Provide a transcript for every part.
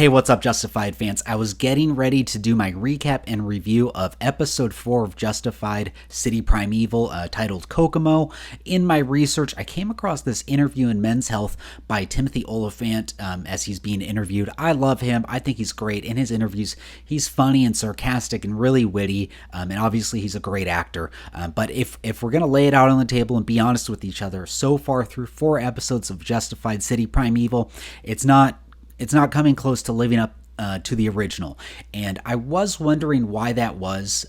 Hey, what's up, Justified fans? I was getting ready to do my recap and review of episode 4 of Justified City Primeval, titled Kokomo. In my research, I came across this interview in Men's Health by Timothy Oliphant as he's being interviewed. I love him. I think he's great. In his interviews, he's funny and sarcastic and really witty, and obviously he's a great actor. But if we're going to lay it out on the table and be honest with each other, so far through 4 episodes of Justified City Primeval, it's not coming close to living up to the original. And I was wondering why that was,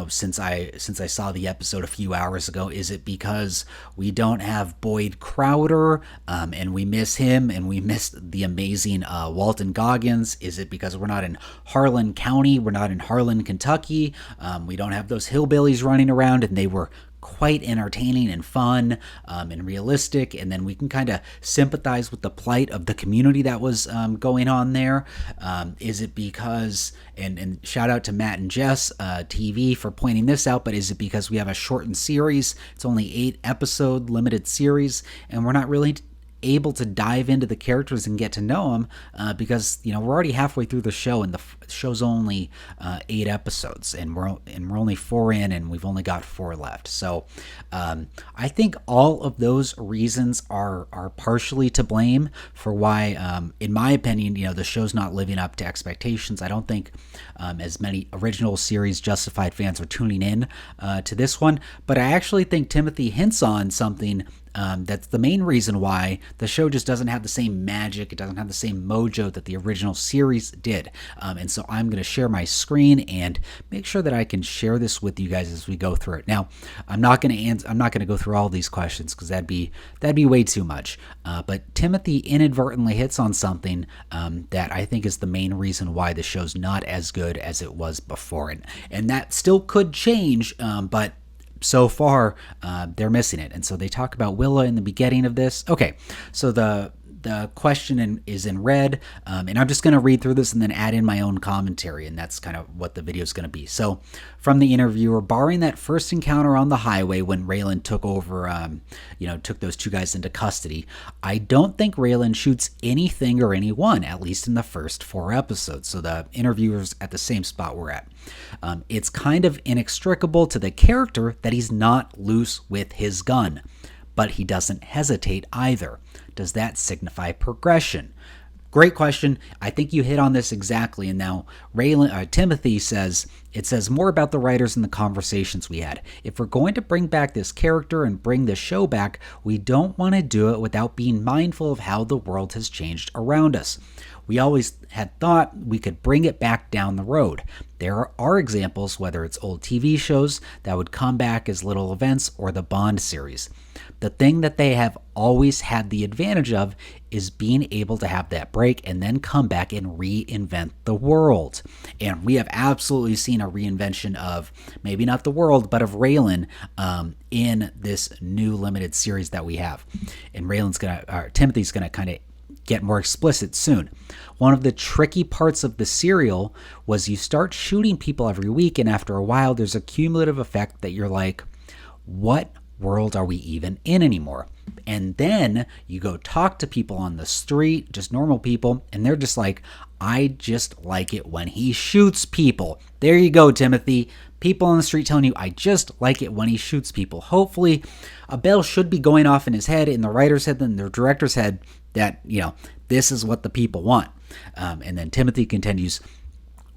since I saw the episode a few hours ago. Is it because we don't have Boyd Crowder and we miss him and we miss the amazing Walton Goggins? Is it because we're not in Harlan County? We're not in Harlan, Kentucky? We don't have those hillbillies running around, and they were quite entertaining and fun and realistic, and then we can kind of sympathize with the plight of the community that was going on there. Is it because, and shout out to Matt and Jess TV for pointing this out, but is it because we have a shortened series? It's only 8 episode limited series, and we're not really able to dive into the characters and get to know them because we're already halfway through the show, and the show's only 8 episodes, and we're only 4 in, and we've only got 4 left. So I think all of those reasons are partially to blame for why, in my opinion, the show's not living up to expectations. I don't think as many original series Justified fans are tuning in to this one, but I actually think Timothy hints on something that's the main reason why the show just doesn't have the same magic. It doesn't have the same mojo that the original series did. And so I'm going to share my screen and make sure that I can share this with you guys as we go through it. Now, I'm not going to go through all these questions because that'd be way too much. But Timothy inadvertently hits on something that I think is the main reason why the show's not as good as it was before. And that still could change, but so far, they're missing it. And so they talk about Willa in the beginning of this. Okay, so the question is in red, and I'm just going to read through this and then add in my own commentary, and that's kind of what the video is going to be. So from the interviewer, barring that first encounter on the highway when Raylan took over, took those 2 guys into custody, I don't think Raylan shoots anything or anyone, at least in the first 4 episodes. So the interviewer's at the same spot we're at. It's kind of inextricable to the character that he's not loose with his gun, but he doesn't hesitate either. Does that signify progression? Great question. I think you hit on this exactly. And now Timothy says, it says more about the writers and the conversations we had. If we're going to bring back this character and bring the show back, we don't want to do it without being mindful of how the world has changed around us. We always had thought we could bring it back down the road. There are examples, whether it's old TV shows that would come back as little events or the Bond series. The thing that they have always had the advantage of is being able to have that break and then come back and reinvent the world. And we have absolutely seen a reinvention of, maybe not the world, but of Raylan in this new limited series that we have. And Timothy's going to kind of get more explicit soon. One of the tricky parts of the serial was you start shooting people every week, and after a while there's a cumulative effect that you're like, what world are we even in anymore? And then you go talk to people on the street, just normal people, and they're just like, I just like it when he shoots people. There you go, Timothy. People on the street telling you, I just like it when he shoots people. Hopefully a bell should be going off in his head, in the writer's head, and the director's head, that this is what the people want. And then Timothy continues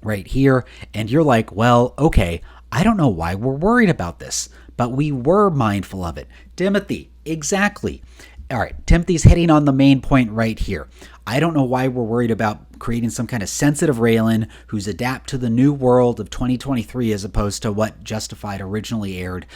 right here, and you're like, well, okay, I don't know why we're worried about this, but we were mindful of it. Timothy, exactly. All right, Timothy's hitting on the main point right here. I don't know why we're worried about creating some kind of sensitive Raylan who's adapt to the new world of 2023 as opposed to what Justified originally aired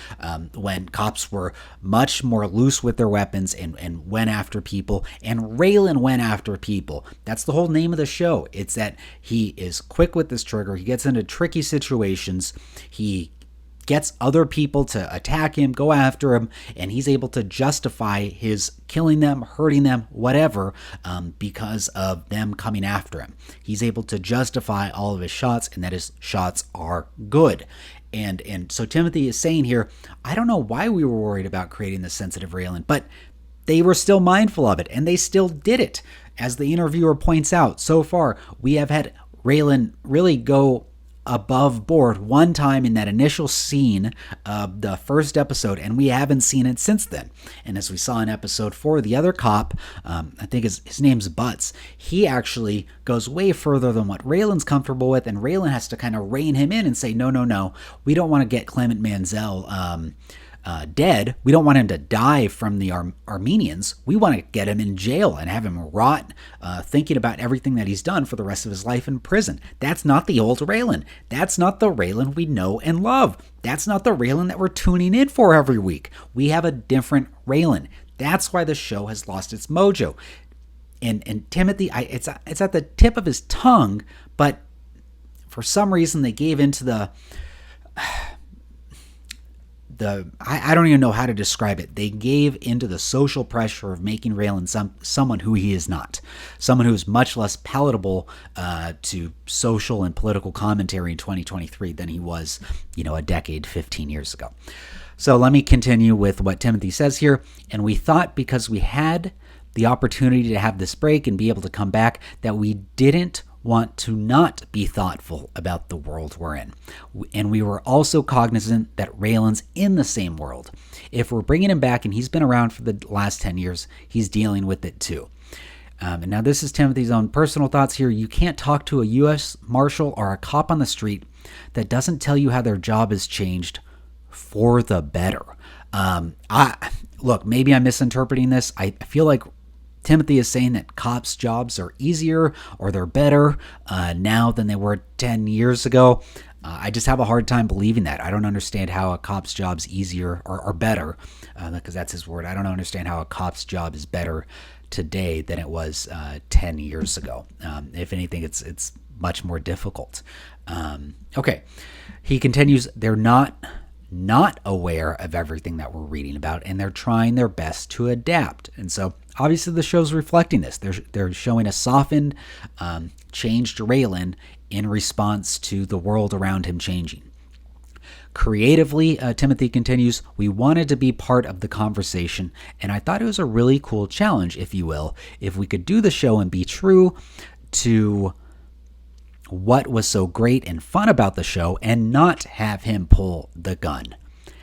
when cops were much more loose with their weapons and went after people, and Raylan went after people. That's the whole name of the show. It's that he is quick with this trigger. He gets into tricky situations. He gets other people to attack him, go after him, and he's able to justify his killing them, hurting them, whatever, because of them coming after him. He's able to justify all of his shots, and that his shots are good. And so Timothy is saying here, I don't know why we were worried about creating this sensitive Raylan, but they were still mindful of it, and they still did it. As the interviewer points out, so far, we have had Raylan really go above board one time in that initial scene of the first episode, and we haven't seen it since then. And as we saw in episode 4, the other cop, I think his name's Butts, he actually goes way further than what Raylan's comfortable with, and Raylan has to kind of rein him in and say, no, we don't want to get Clement Manzel dead. We don't want him to die from the Armenians. We want to get him in jail and have him rot thinking about everything that he's done for the rest of his life in prison. That's not the old Raylan. That's not the Raylan we know and love. That's not the Raylan that we're tuning in for every week. We have a different Raylan. That's why the show has lost its mojo. And Timothy, it's at the tip of his tongue, but for some reason they gave into the I don't even know how to describe it. They gave into the social pressure of making Raylan someone who he is not. Someone who is much less palatable to social and political commentary in 2023 than he was, a decade, 15 years ago. So let me continue with what Timothy says here. And we thought because we had the opportunity to have this break and be able to come back that we didn't want to not be thoughtful about the world we're in. And we were also cognizant that Raylan's in the same world. If we're bringing him back and he's been around for the last 10 years, he's dealing with it too. And now this is Timothy's own personal thoughts here. You can't talk to a U.S. Marshal or a cop on the street that doesn't tell you how their job has changed for the better. Look, maybe I'm misinterpreting this. I feel like Timothy is saying that cops' jobs are easier or they're better now than they were 10 years ago. I just have a hard time believing that. I don't understand how a cop's job's easier or better, because that's his word. I don't understand how a cop's job is better today than it was 10 years ago. If anything, it's much more difficult. Okay. He continues, they're not aware of everything that we're reading about, and they're trying their best to adapt. And so obviously the show's reflecting this. They're showing a softened, changed Raylan in response to the world around him changing. Creatively, Timothy continues, we wanted to be part of the conversation, and I thought it was a really cool challenge, if you will, if we could do the show and be true to what was so great and fun about the show and not have him pull the gun.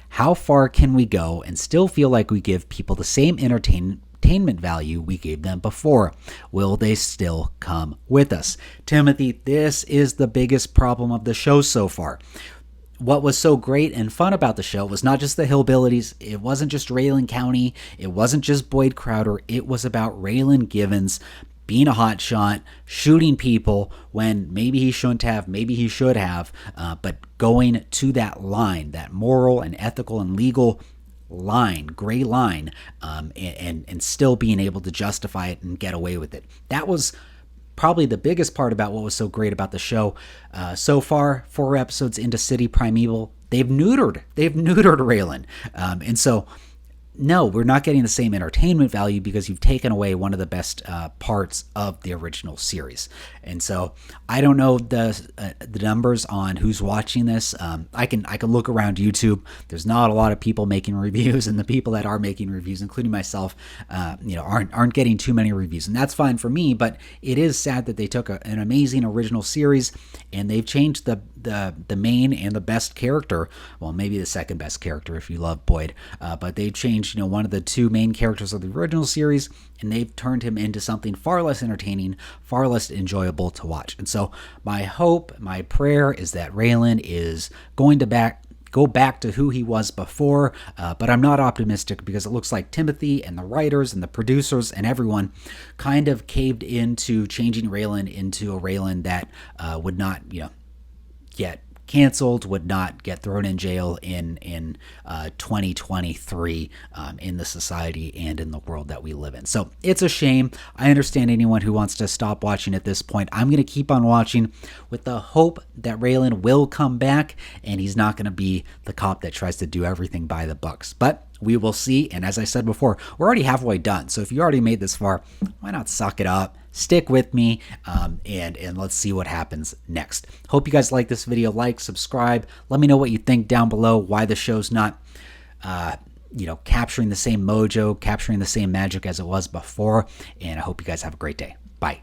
How far can we go and still feel like we give people the same entertainment value we gave them before? Will they still come with us? Timothy, this is the biggest problem of the show so far. What was so great and fun about the show was not just the hillbillies. It wasn't just Raylan County. It wasn't just Boyd Crowder. It was about Raylan Givens being a hotshot, shooting people when maybe he shouldn't have, maybe he should have, but going to that line, that moral and ethical and legal line, gray line, and still being able to justify it and get away with it. That was probably the biggest part about what was so great about the show. So far, 4 episodes into City Primeval, they've neutered Raylan. And so, no, we're not getting the same entertainment value because you've taken away one of the best parts of the original series. And so I don't know the numbers on who's watching this. I can look around YouTube. There's not a lot of people making reviews, and the people that are making reviews, including myself, aren't getting too many reviews, and that's fine for me. But it is sad that they took an amazing original series and they've changed the main and the best character. Well, maybe the second best character if you love Boyd, but they've changed one of the 2 main characters of the original series, and they've turned him into something far less entertaining, far less enjoyable to watch. And so my hope, my prayer is that Raylan is going to go back to who he was before, but I'm not optimistic because it looks like Timothy and the writers and the producers and everyone kind of caved into changing Raylan into a Raylan that would not, get canceled, would not get thrown in jail in 2023 in the society and in the world that we live in. So it's a shame. I understand anyone who wants to stop watching at this point. I'm going to keep on watching with the hope that Raylan will come back and he's not going to be the cop that tries to do everything by the books. But we will see. And as I said before, we're already halfway done. So if you already made this far, why not suck it up? Stick with me, and let's see what happens next. Hope you guys like this video. Like, subscribe. Let me know what you think down below, why the show's not capturing the same mojo, capturing the same magic as it was before. And I hope you guys have a great day. Bye.